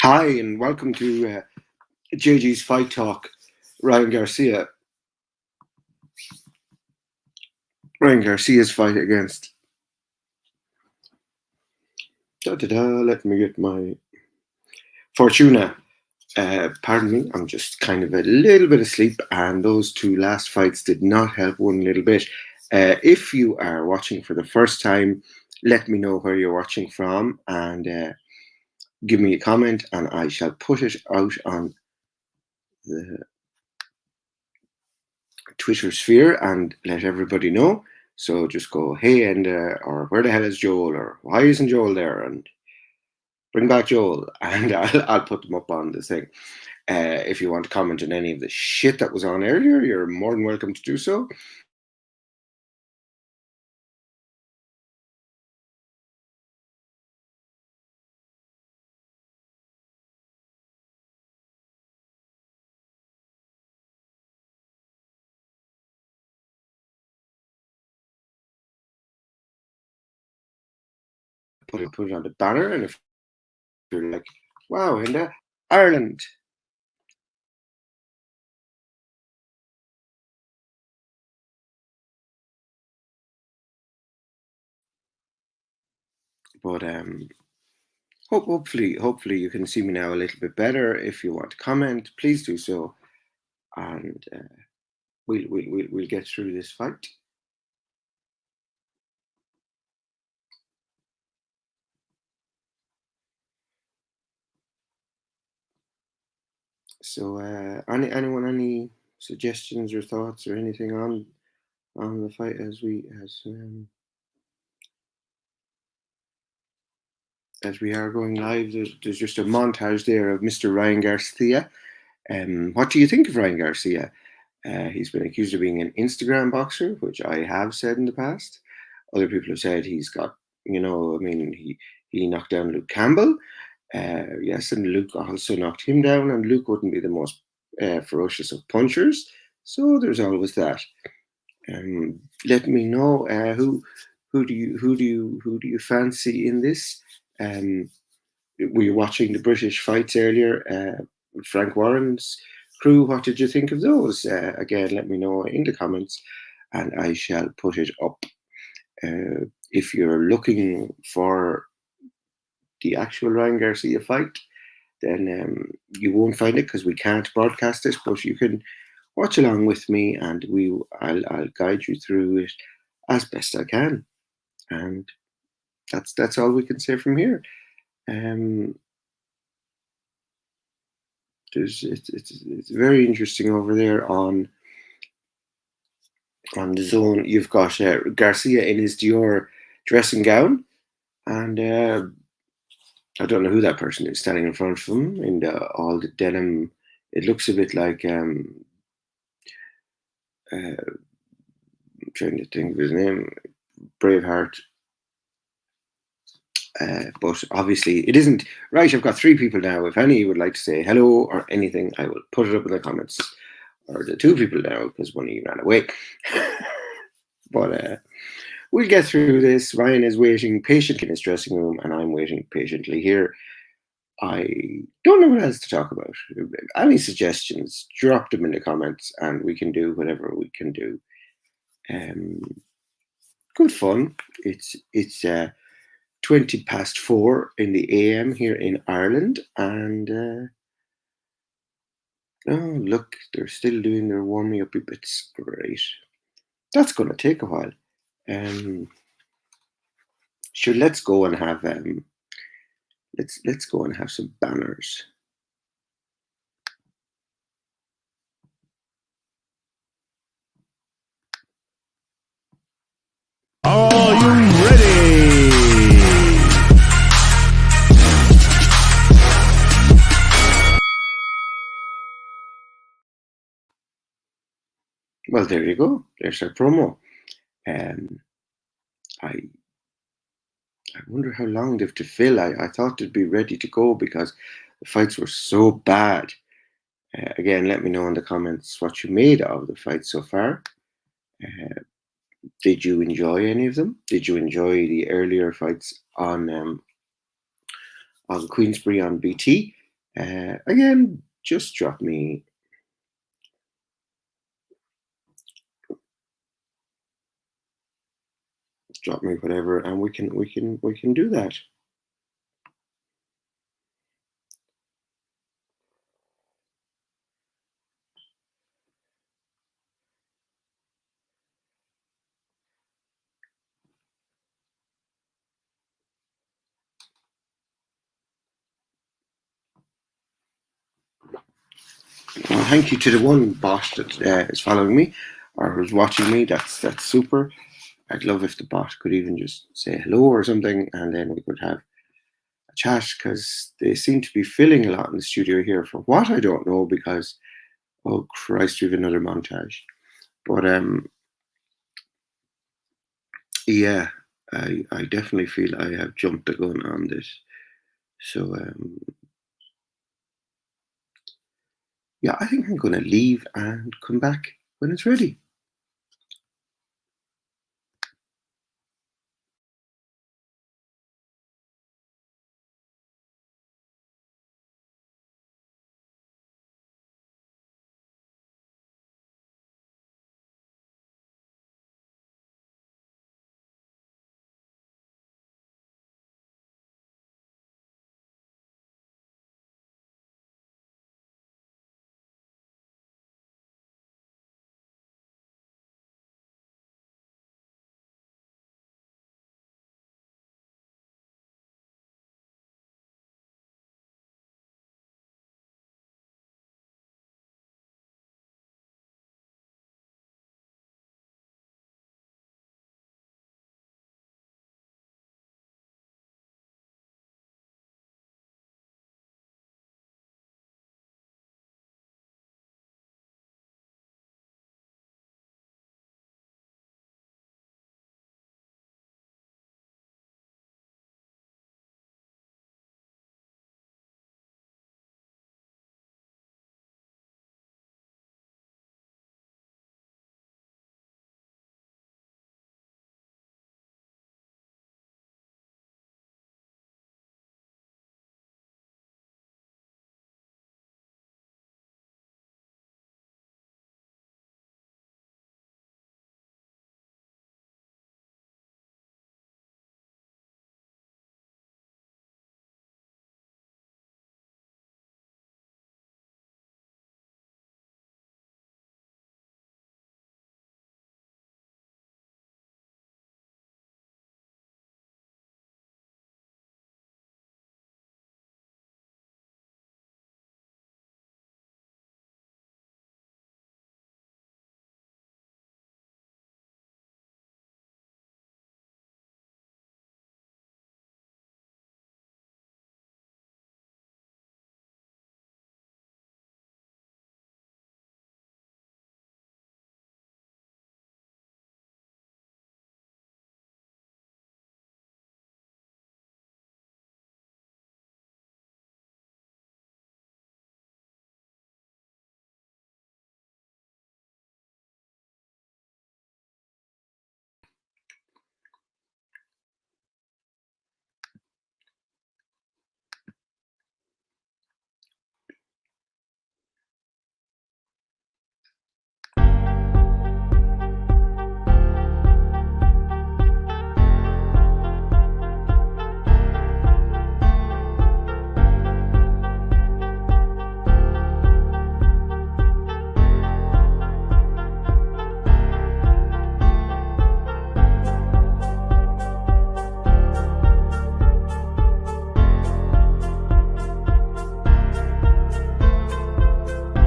Hi, and welcome to JG's Fight Talk. Ryan Garcia. Ryan Garcia's fight against. Let me get my Fortuna. Pardon me, I'm just kind of a little bit asleep, and those two last fights did not help one little bit. If you are watching for the first time, let me know where you're watching from and give me a comment, and I shall put it out on the Twitter sphere and let everybody know. So just go, hey, and or where the hell is Joel, or why isn't Joel there, and bring back Joel, and I'll put them up on the thing. If you want to comment on any of the shit that was on earlier, you're more than welcome to do so. Put it on the banner, and if you're like, wow, in Ireland. But hopefully you can see me now a little bit better. If you want to comment, please do so, and we'll get through this fight. So, any suggestions or thoughts or anything on the fight as we are going live? There's just a montage there of Mr. Ryan Garcia. What do you think of Ryan Garcia? He's been accused of being an Instagram boxer, which I have said in the past. Other people have said he's got, he knocked down Luke Campbell. Yes, and Luke also knocked him down, and Luke wouldn't be the most ferocious of punchers. So there's always that. Let me know who do you fancy in this? Were you watching the British fights earlier? Frank Warren's crew. What did you think of those? Again, let me know in the comments, and I shall put it up. If you're looking for the actual Ryan Garcia fight, then you won't find it because we can't broadcast it. But you can watch along with me, and I'll guide you through it as best I can. And that's all we can say from here. It's very interesting over there on the zone. You've got Garcia in his Dior dressing gown, and I don't know who that person is standing in front of him in all the denim. It looks a bit like I'm trying to think of his name, Braveheart. But obviously it isn't. Right, I've got three people now. If any would like to say hello or anything, I will put it up in the comments. Or the two people now, because one of you ran away. But we'll get through this. Ryan is waiting patiently in his dressing room, and I'm waiting patiently here. I don't know what else to talk about. Any suggestions, drop them in the comments, and we can do whatever we can do. Good fun. It's 4:20 in the AM here in Ireland, and oh look, they're still doing their warming up bits. Great. That's going to take a while. Sure, let's go and have let's go and have some banners. Are you ready? Well, there you go. There's our promo. I wonder how long they've to fill. I thought they'd be ready to go because the fights were so bad. Again, let me know in the comments what you made of the fights so far. Did you enjoy any of them? Did you enjoy the earlier fights on Queensberry on BT? Again, just drop me whatever, and we can do that. Well, thank you to the one bot that is following me or is watching me. That's super. I'd love if the bot could even just say hello or something, and then we could have a chat, because they seem to be filling a lot in the studio here. For what, I don't know, because oh Christ, we have another montage. But yeah, I definitely feel I have jumped the gun on this. So yeah, I think I'm going to leave and come back when it's ready.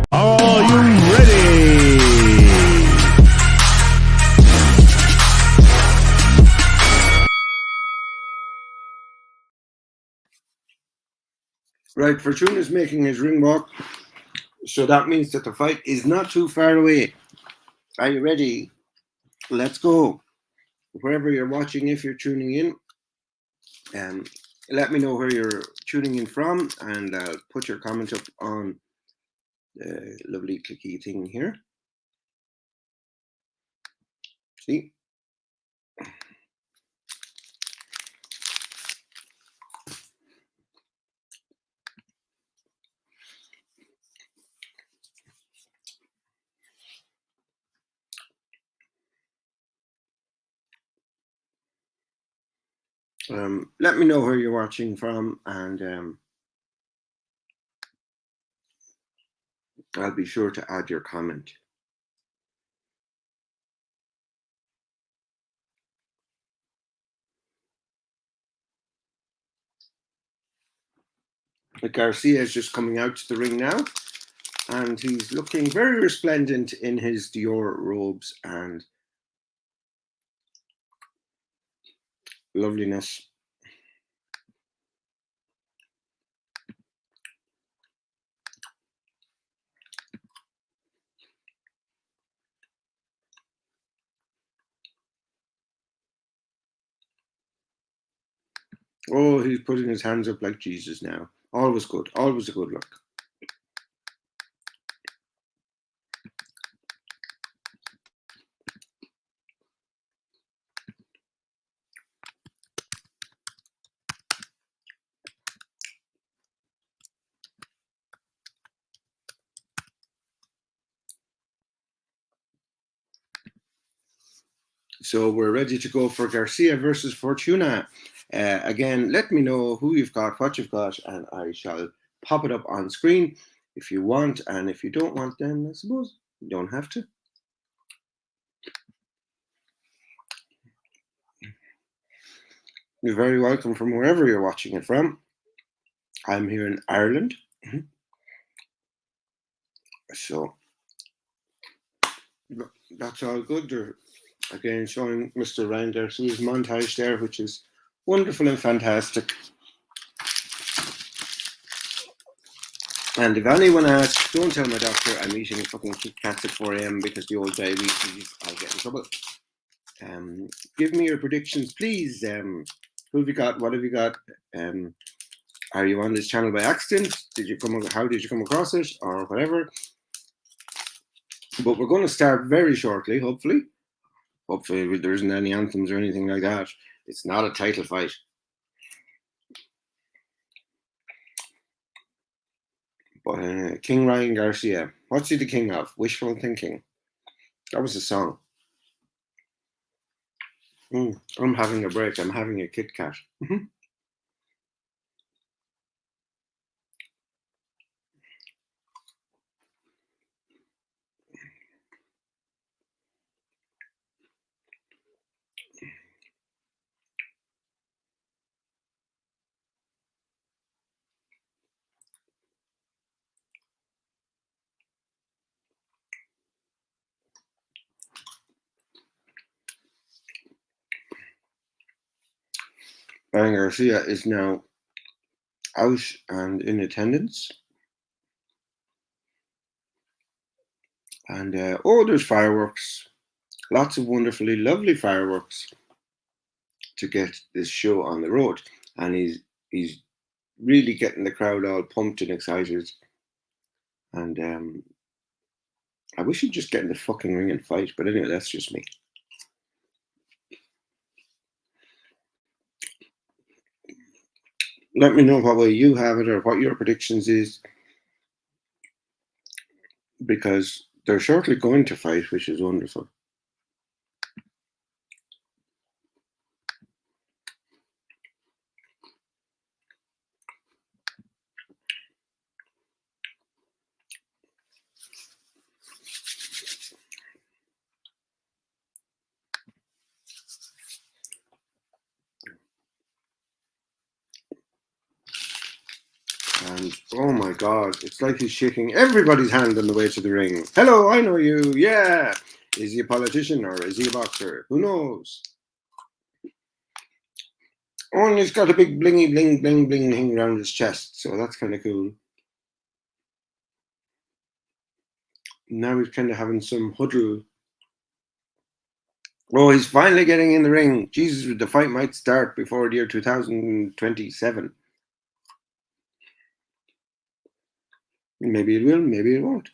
Are you ready? Right, Fortuna is making his ring walk, so that means that the fight is not too far away. Are you ready? Let's go. Wherever you're watching, if you're tuning in, um, let me know where you're tuning in from, and put your comment up on the lovely clicky thing here. See? Let me know where you're watching from, and I'll be sure to add your comment. Garcia is just coming out to the ring now, and he's looking very resplendent in his Dior robes and loveliness. Oh, he's putting his hands up like Jesus now. Always good. Always a good look. So we're ready to go for Garcia versus Fortuna. Again, let me know who you've got, what you've got, and I shall pop it up on screen if you want. And if you don't want, then I suppose you don't have to. You're very welcome from wherever you're watching it from. I'm here in Ireland. So that's all good. They're again showing Mr. Ryan Garcia's montage there, which is wonderful and fantastic. And if anyone asks, don't tell my doctor I'm eating fucking Kit Kats at 4 a.m. because the old diabetes, I'll get in trouble. Give me your predictions, please. Who have you got? What have you got? Are you on this channel by accident? How did you come across it, or whatever? But we're going to start very shortly, hopefully. Hopefully there isn't any anthems or anything like that. It's not a title fight. But King Ryan Garcia, what's he the king of? Wishful thinking. That was a song. I'm having a break. I'm having a Kit Kat. Ryan Garcia is now out and in attendance. And there's fireworks. Lots of wonderfully lovely fireworks to get this show on the road. And he's really getting the crowd all pumped and excited. And I wish he'd just get in the fucking ring and fight. But anyway, that's just me. Let me know what way you have it or what your predictions is, because they're shortly going to fight, which is wonderful. And oh my God, it's like he's shaking everybody's hand on the way to the ring. Hello, I know you. Yeah. Is he a politician or is he a boxer? Who knows? Oh, and he's got a big blingy bling bling bling thing around his chest, so that's kind of cool. Now he's kind of having some huddle. Oh, he's finally getting in the ring. Jesus, the fight might start before the year 2027. Maybe it will, maybe it won't.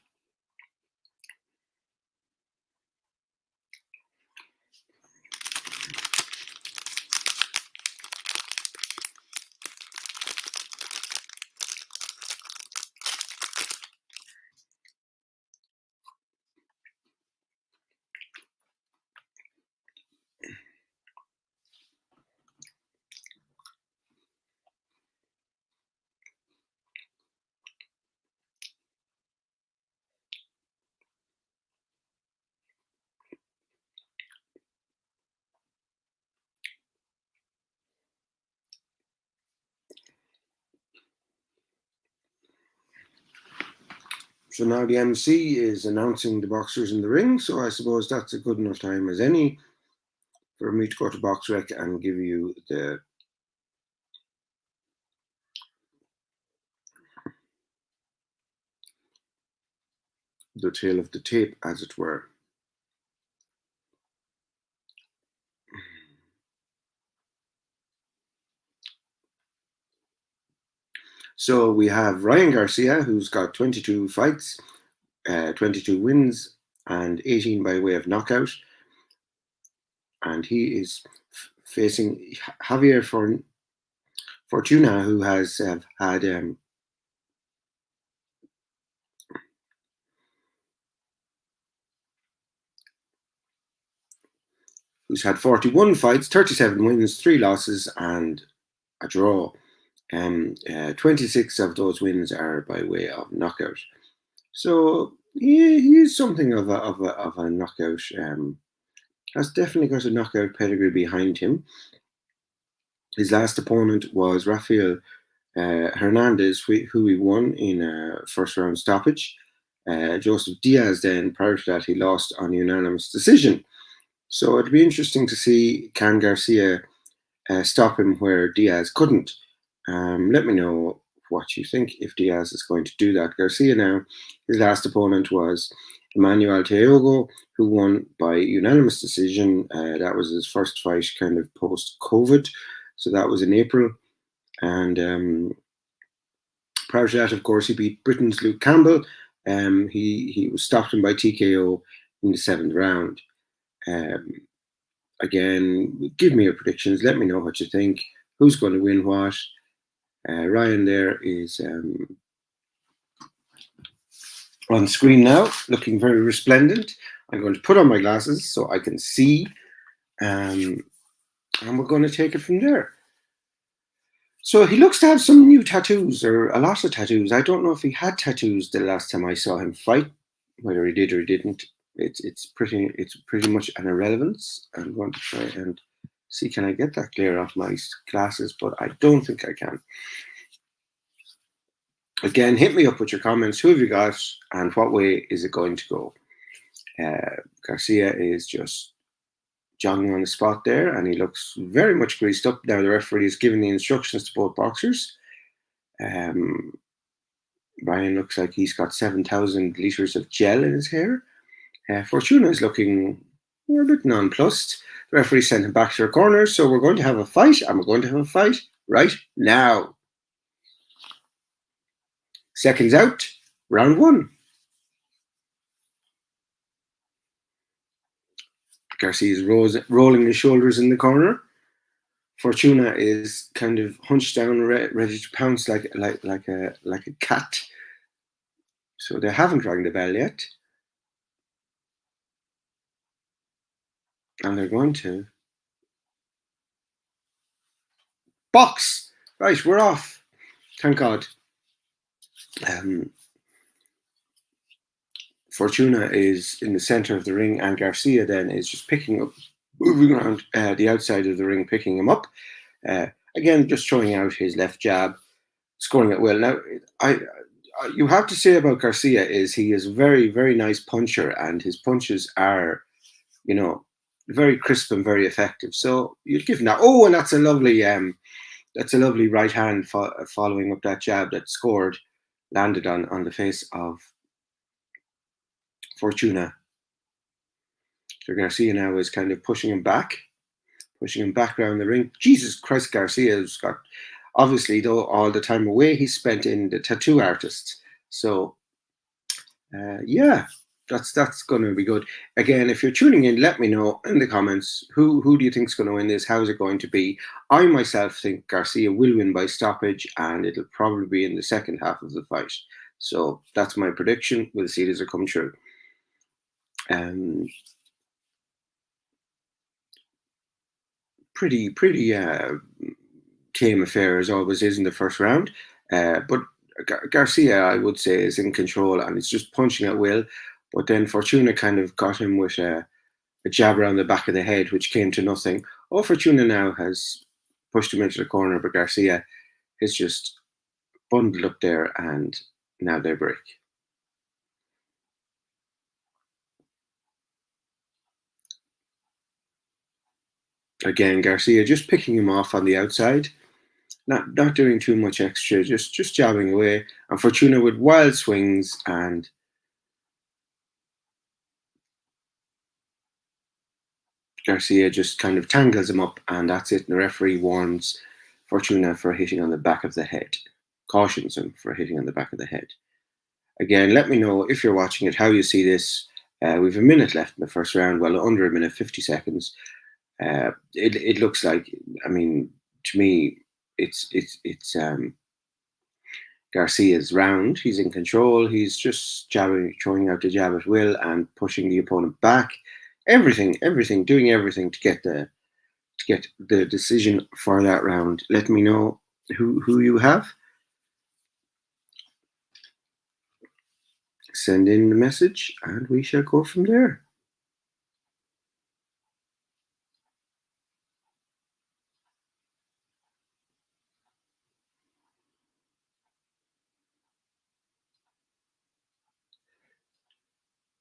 So now the MC is announcing the boxers in the ring, so I suppose that's a good enough time as any for me to go to BoxRec and give you the tale of the tape, as it were. So we have Ryan Garcia, who's got 22 fights, 22 wins, and 18 by way of knockout. And he is facing Javier Fortuna, who has had who's had 41 fights, 37 wins, 3 losses, and a draw. 26 of those wins are by way of knockout. So he is something of a knockout. Has definitely got a knockout pedigree behind him. His last opponent was Rafael Hernandez, who he won in a first round stoppage. Joseph Diaz, then prior to that, he lost on unanimous decision. So it'd be interesting to see, can Garcia stop him where Diaz couldn't. Let me know what you think if Diaz is going to do that. Garcia now, his last opponent was Emmanuel Teogo, who won by unanimous decision. That was his first fight kind of post-COVID. So that was in April. And prior to that, of course, he beat Britain's Luke Campbell. He was stopped him by TKO in the 7th round. Again, give me your predictions. Let me know what you think. Who's going to win what? Ryan there is on screen now, looking very resplendent. I'm going to put on my glasses so I can see, and we're going to take it from there. So he looks to have some new tattoos, or a lot of tattoos. I don't know if he had tattoos the last time I saw him fight. Whether he did or he didn't, it's pretty much an irrelevance. I'm going to try and see, can I get that glare off my glasses, but I don't think I can. Again, hit me up with your comments. Who have you got, and what way is it going to go? Garcia is just jogging on the spot there, and he looks very much greased up. Now the referee is giving the instructions to both boxers. Ryan looks like he's got 7,000 litres of gel in his hair. Fortuna is looking a bit nonplussed. The referee sent him back to their corners, so we're going to have a fight, and we're going to have a fight right now. Seconds out, round 1. Garcia is rolling his shoulders in the corner. Fortuna is kind of hunched down, ready to pounce like a cat. So they haven't rang the bell yet, and they're going to box. Right, we're off. Thank God. Fortuna is in the center of the ring, and Garcia then is just moving around the outside of the ring, picking him up. Again, just throwing out his left jab, scoring at will. Now, you have to say about Garcia is he is a very, very nice puncher, and his punches are, very crisp and very effective. So you'd give him that. Oh, and that's a lovely right hand following up that jab that landed on the face of Fortuna. So Garcia now is kind of pushing him back around the ring. Jesus Christ, Garcia's got, obviously, though, all the time away he's spent in the tattoo artist. So, yeah, that's going to be good. Again, if you're tuning in, let me know in the comments who do you think is going to win this? How's it going to be? I myself think Garcia will win by stoppage, and it'll probably be in the second half of the fight. So that's my prediction. We'll see does it come true. Pretty tame affair as always is in the first round, but Garcia, I would say, is in control, and it's just punching at will. But then Fortuna kind of got him with a jab around the back of the head, which came to nothing. Fortuna now has pushed him into the corner, but Garcia is just bundled up there, and now they break. Again, Garcia just picking him off on the outside, not doing too much extra, just jabbing away. And Fortuna with wild swings, and Garcia just kind of tangles him up, and that's it. And the referee warns Fortuna for hitting on the back of the head, cautions him for hitting on the back of the head. Again, let me know if you're watching it how you see this. We've a minute left in the first round, well, under a minute, 50 seconds. It looks like, I mean, to me, it's Garcia's round. He's in control. He's just jabbing, throwing out the jab at will, and pushing the opponent back. Everything, doing everything to get the decision for that round. Let me know who you have. Send in the message, and we shall go from there.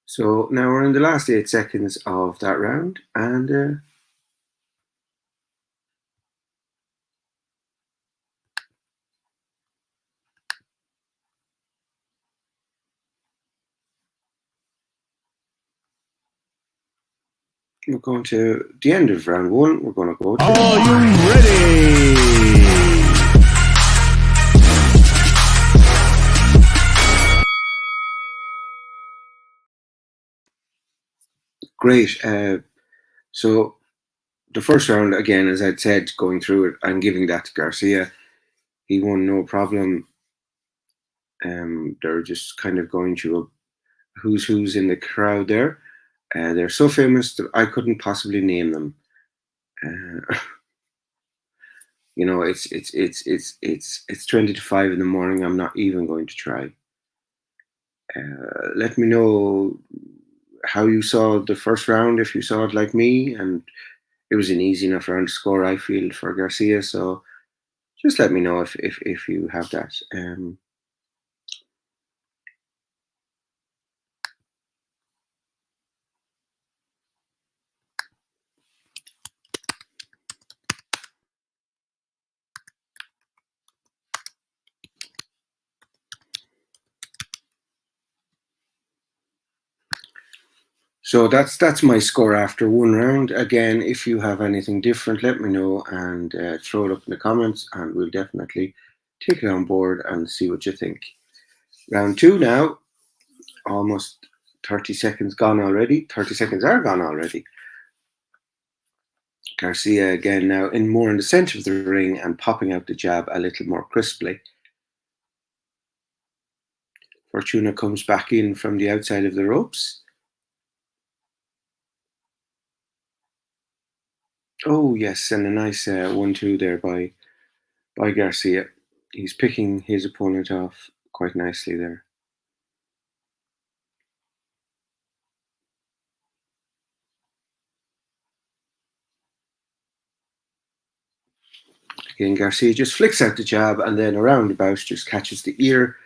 So now we're in the last 8 seconds of that round, and we're going to the end of round 1. We're going to go to... Are you ready? Great. So the first round, again, as I'd said, going through it, I'm giving that to Garcia. He won no problem. They're just kind of going through who's in the crowd there. They're so famous that I couldn't possibly name them. You know, it's 20 to 5 in the morning. I'm not even going to try. Let me know how you saw the first round, if you saw it like me, and it was an easy enough round to score, I feel, for Garcia. So just let me know if you have that. So that's my score after one round. Again, if you have anything different, let me know, and throw it up in the comments, and we'll definitely take it on board and see what you think. Round 2 now, almost 30 seconds gone already. 30 seconds are gone already. Garcia again now more in the center of the ring and popping out the jab a little more crisply. Fortuna comes back in from the outside of the ropes. Oh yes, and a nice 1-2 there by Garcia. He's picking his opponent off quite nicely there. Again, Garcia just flicks out the jab, and then a roundabout just catches the ear.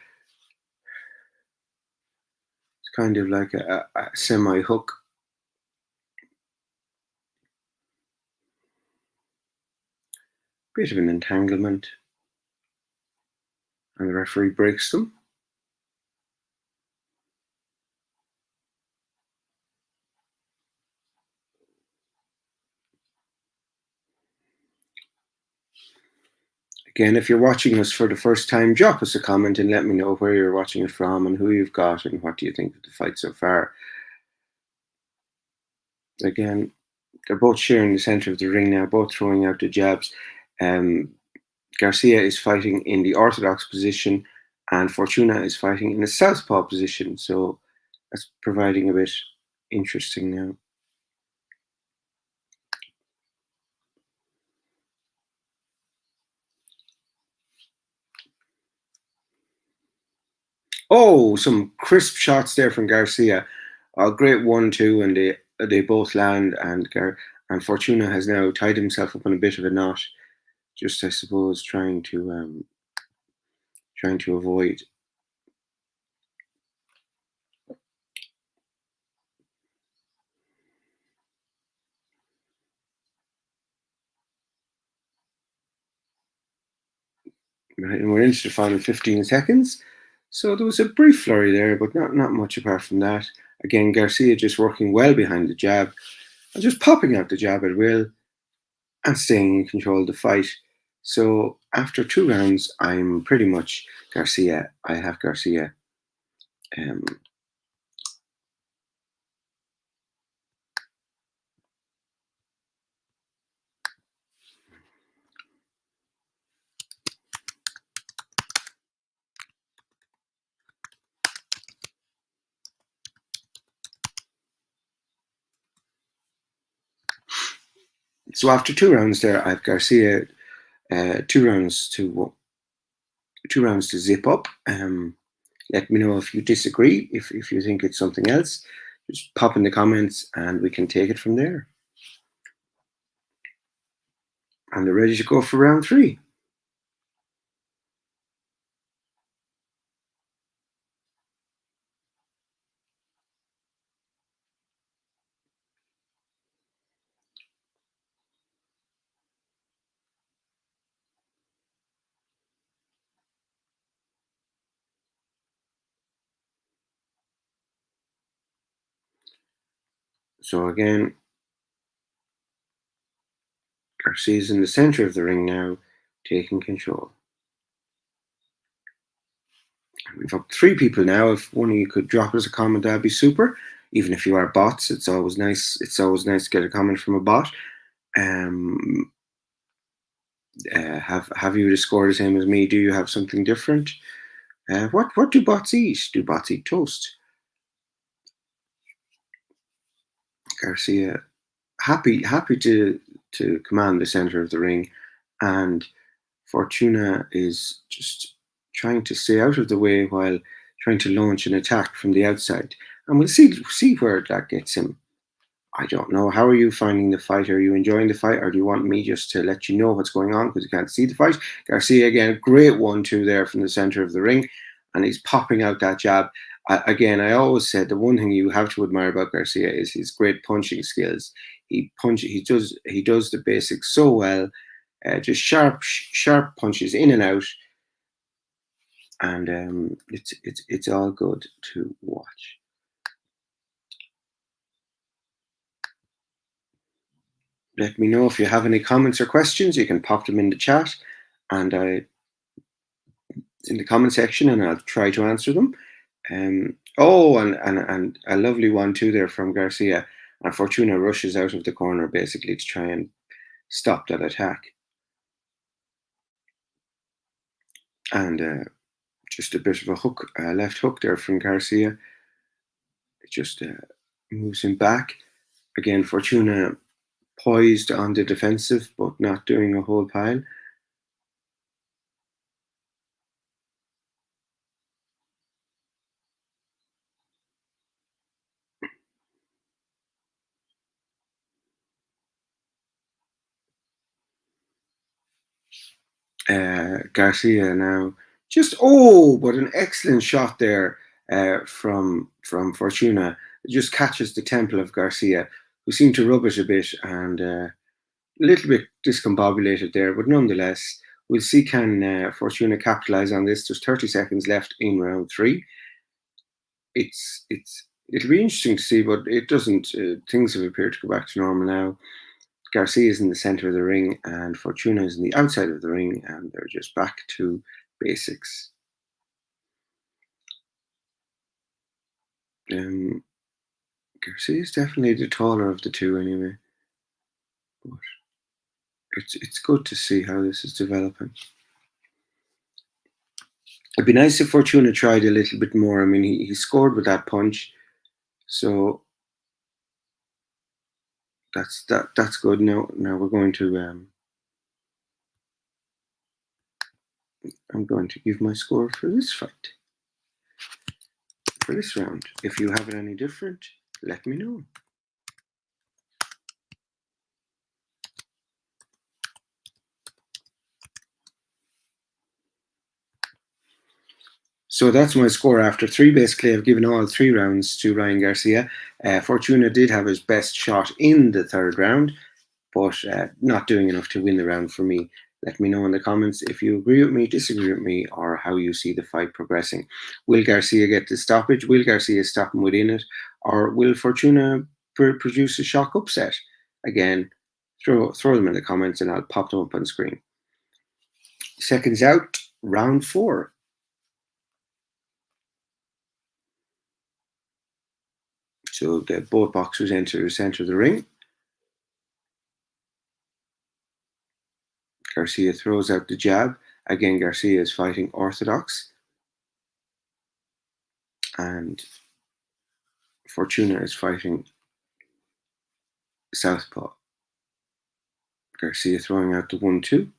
It's kind of like a semi-hook. Bit of an entanglement. And the referee breaks them. Again, if you're watching us for the first time, drop us a comment and let me know where you're watching it from and who you've got and what do you think of the fight so far. Again, they're both sharing the center of the ring now, both throwing out the jabs. Garcia is fighting in the orthodox position, and Fortuna is fighting in the southpaw position. So that's providing a bit interesting now. Oh, some crisp shots there from Garcia. A great 1-2, and they both land, and Fortuna has now tied himself up in a bit of a knot. Just, I suppose, trying to avoid. Right, and we're into the final 15 seconds. So there was a brief flurry there, but not much apart from that. Again, Garcia just working well behind the jab and just popping out the jab at will and staying in control of the fight. So after 2 rounds, I'm pretty much Garcia. I have Garcia. Um, so after 2 rounds there, I have Garcia. 2 rounds to zip up. Let me know if you disagree. If you think it's something else, just pop in the comments and we can take it from there. And they're ready to go for round 3. So again, Garcia's in the center of the ring now, taking control. We've up 3 people now. If one of you could drop us a comment, that'd be super. Even if you are bots, it's always nice. It's always nice to get a comment from a bot. Have you the score the same as me? Do you have something different? What do bots eat? Do bots eat toast? Garcia, happy to command the center of the ring, and Fortuna is just trying to stay out of the way while trying to launch an attack from the outside. And we'll see where that gets him. I don't know. How are you finding the fight? Are you enjoying the fight, or do you want me just to let you know what's going on because you can't see the fight? Garcia again, great 1-2 there from the center of the ring, and he's popping out that jab. Again, I always said the one thing you have to admire about Garcia is his great punching skills. He does the basics so well. Just sharp punches in and out, and it's all good to watch. Let me know if you have any comments or questions. You can pop them in the chat, and in the comment section, and I'll try to answer them. And a lovely 1-2 there from Garcia. And Fortuna rushes out of the corner basically to try and stop that attack. And just a bit of a hook, left hook there from Garcia. It just moves him back. Again, Fortuna poised on the defensive, but not doing a whole pile. Garcia now but an excellent shot there from Fortuna. It just catches the temple of Garcia, who seemed to rub it a bit and a little bit discombobulated there, but nonetheless, we'll see can Fortuna capitalize on this. There's 30 seconds left in round 3. It'll be interesting to see, but it doesn't. Things have appeared to go back to normal now. Garcia is in the center of the ring, and Fortuna is in the outside of the ring, and they're just back to basics. Garcia is definitely the taller of the two, anyway. But it's good to see how this is developing. It'd be nice if Fortuna tried a little bit more. I mean, he scored with that punch, so that's good. Now we're going to I'm going to give my score for this fight, for this round. If you have it any different, let me know. So that's my score after 3. Basically, I've given all 3 rounds to Ryan Garcia. Fortuna did have his best shot in the 3rd round, but not doing enough to win the round for me. Let me know in the comments if you agree with me, disagree with me, or how you see the fight progressing. Will Garcia get the stoppage? Will Garcia stop him within it? Or will Fortuna produce a shock upset? Again, throw them in the comments and I'll pop them up on screen. Seconds out, round 4. So both boxers enter the center of the ring. Garcia throws out the jab. Again, Garcia is fighting orthodox. And Fortuna is fighting southpaw. Garcia throwing out the 1-2.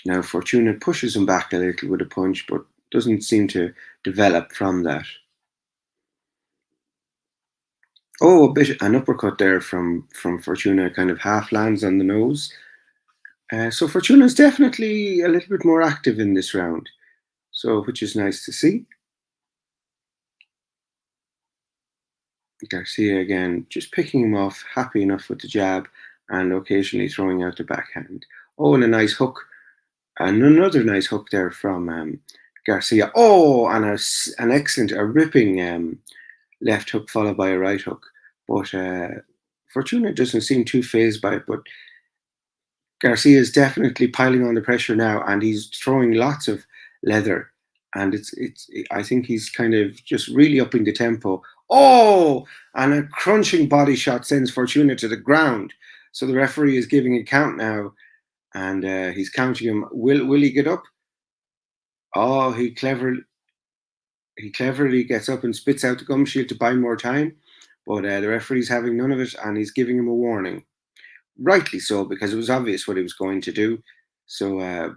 Now Fortuna pushes him back a little with a punch, but doesn't seem to develop from that. Oh, a bit an uppercut there from Fortuna, kind of half lands on the nose. So Fortuna is definitely a little bit more active in this round, so which is nice to see. Garcia again, just picking him off, happy enough with the jab, and occasionally throwing out the backhand. Oh, and a nice hook, and another nice hook there from Garcia. Oh, and an excellent, a ripping left hook followed by a right hook. But Fortuna doesn't seem too phased by it, but Garcia is definitely piling on the pressure now, and he's throwing lots of leather. And I think he's kind of just really upping the tempo. Oh, and a crunching body shot sends Fortuna to the ground. So the referee is giving a count now, and he's counting him. Will he get up? Oh, he cleverly gets up and spits out the gum shield to buy more time. But the referee's having none of it, and he's giving him a warning. Rightly so, because it was obvious what he was going to do. So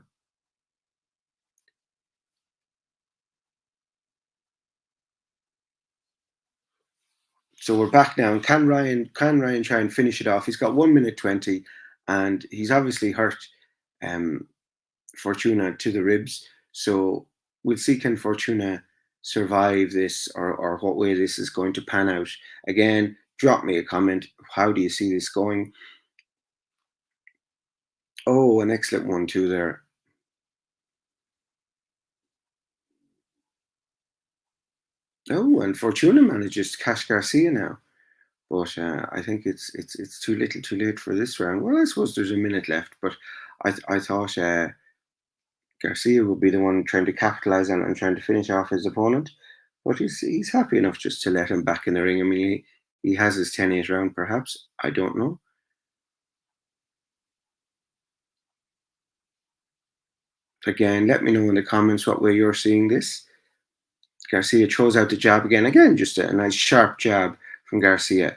so we're back now. Can Ryan try and finish it off? He's got 1 minute 20, and he's obviously hurt Fortuna to the ribs. So we'll see, can Fortuna survive this, or what way this is going to pan out. Again, drop me a comment. How do you see this going? Oh, an excellent 1-2 there. Oh, and Fortuna manages to catch Garcia now. But I think it's too little too late for this round. Well, I suppose there's a minute left, but I thought Garcia would be the one trying to capitalize on it and trying to finish off his opponent. But he's happy enough just to let him back in the ring. I mean, he has his 10-8 round, perhaps. I don't know. Again, let me know in the comments what way you're seeing this. Garcia throws out the jab again. Again, just a nice sharp jab from Garcia.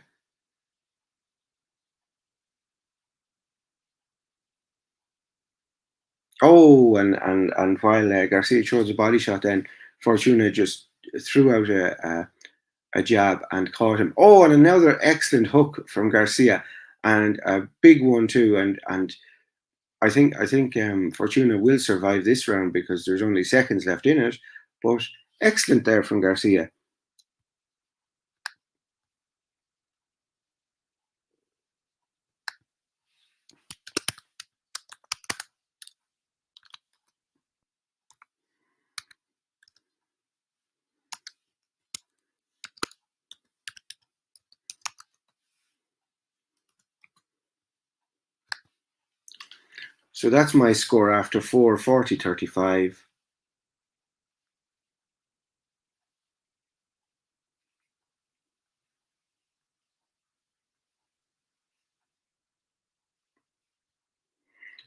Oh, and while Garcia throws a body shot, then Fortuna just threw out a jab and caught him. Oh, and another excellent hook from Garcia, and a big one too. And I think Fortuna will survive this round because there's only seconds left in it. But excellent there from Garcia. So that's my score after 4, 40-35.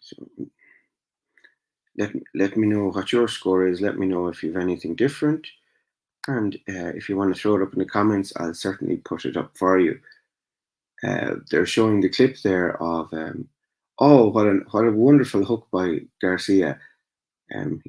So let me know what your score is. Let me know if you have anything different. And if you want to throw it up in the comments, I'll certainly put it up for you. They're showing the clip there of oh, what a wonderful hook by Garcia. Um,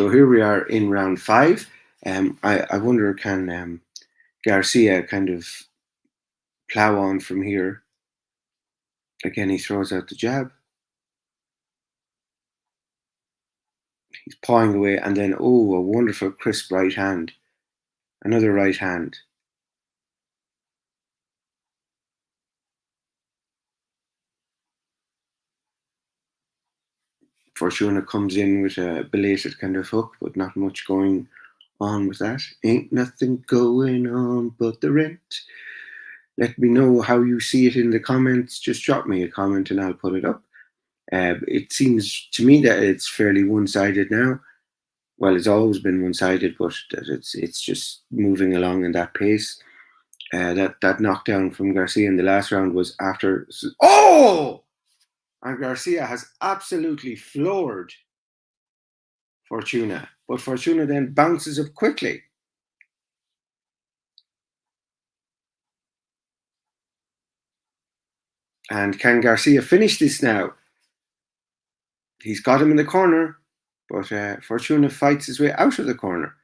So here we are in round 5. I wonder, can Garcia kind of plow on from here? Again, he throws out the jab. He's pawing away, and then, oh, a wonderful crisp right hand. Another right hand. Fortuna comes in with a belated kind of hook, but not much going on with that. Ain't nothing going on but the rent. Let me know how you see it in the comments. Just drop me a comment and I'll put it up. It seems to me that it's fairly one-sided now. Well, it's always been one-sided, but that it's just moving along in that pace. That knockdown from Garcia in the last round was after. Oh! And Garcia has absolutely floored Fortuna, but Fortuna then bounces up quickly. And can Garcia finish this now? He's got him in the corner, but Fortuna fights his way out of the corner.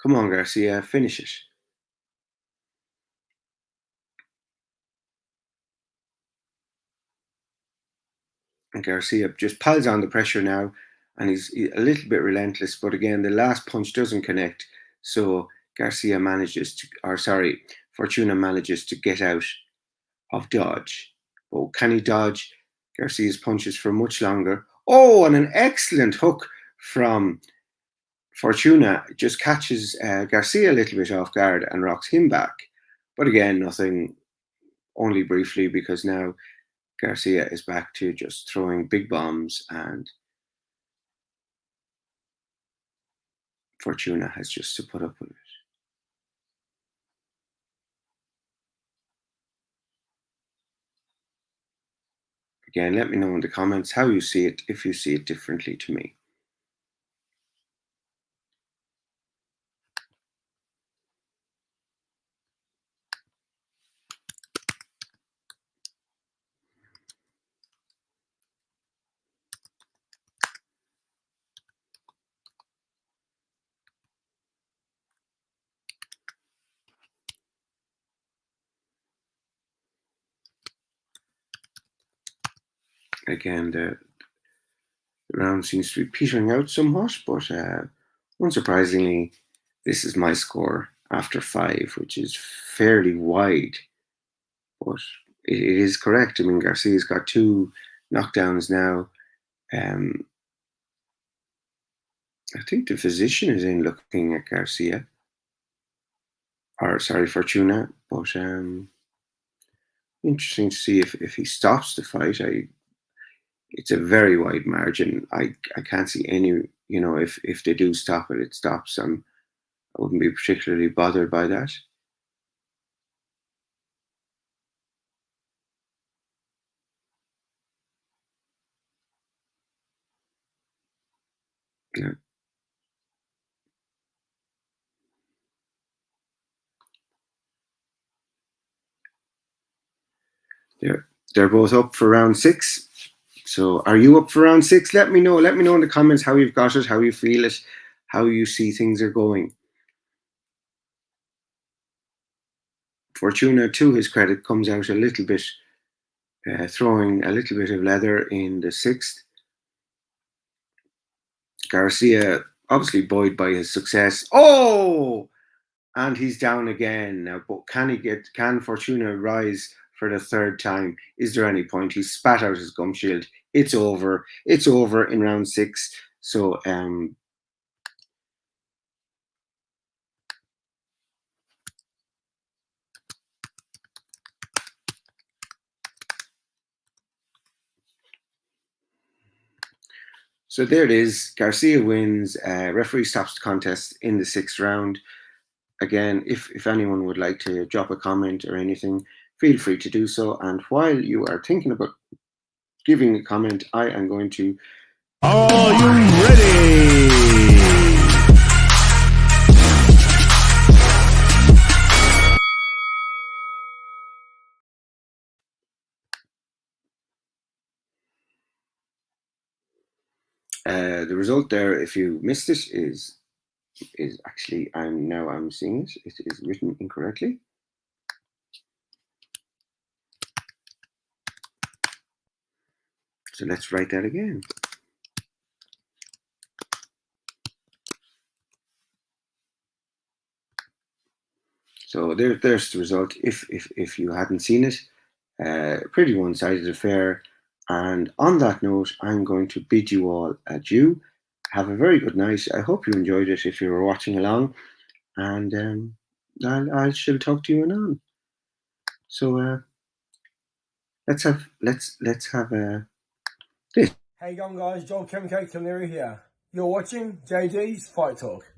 Come on, Garcia, finish it. And Garcia just piles on the pressure now, and he's a little bit relentless, but again, the last punch doesn't connect, so Fortuna manages to get out of dodge. But can he dodge Garcia's punches for much longer? Oh, and an excellent hook from Fortuna just catches Garcia a little bit off guard and rocks him back. But again, nothing, only briefly, because now Garcia is back to just throwing big bombs, and Fortuna has just to put up with it. Again, let me know in the comments how you see it, if you see it differently to me. Again, the round seems to be petering out somewhat, but unsurprisingly, this is my score after 5, which is fairly wide, but it is correct. I mean, Garcia's got 2 knockdowns now. I think the physician is in looking at Garcia, or sorry, Fortuna, but interesting to see if he stops the fight. It's a very wide margin. I can't see any, if they do stop it, it stops. I wouldn't be particularly bothered by that. Yeah. They're both up for round 6. So are you up for round 6? Let me know. Let me know in the comments how you've got it, how you feel it, how you see things are going. Fortuna, to his credit, comes out a little bit, throwing a little bit of leather in the 6th. Garcia, obviously buoyed by his success. Oh! And he's down again now. But can Fortuna rise for the 3rd time? Is there any point? He spat out his gum shield. It's over. It's over in round 6. So So there it is. Garcia wins. Referee stops the contest in the 6th round. Again, if anyone would like to drop a comment or anything, feel free to do so. And while you are thinking about giving a comment, I am going to... Are you ready? The result there, if you missed it, is actually I'm seeing it. It is written incorrectly. So let's write that again. So there's the result. If you hadn't seen it, pretty one-sided affair. And on that note, I'm going to bid you all adieu. Have a very good night. I hope you enjoyed it if you were watching along, and I shall talk to you anon. So let's have this. How you going, guys? Joel Chemical Camilleri here. You're watching JD's Fight Talk.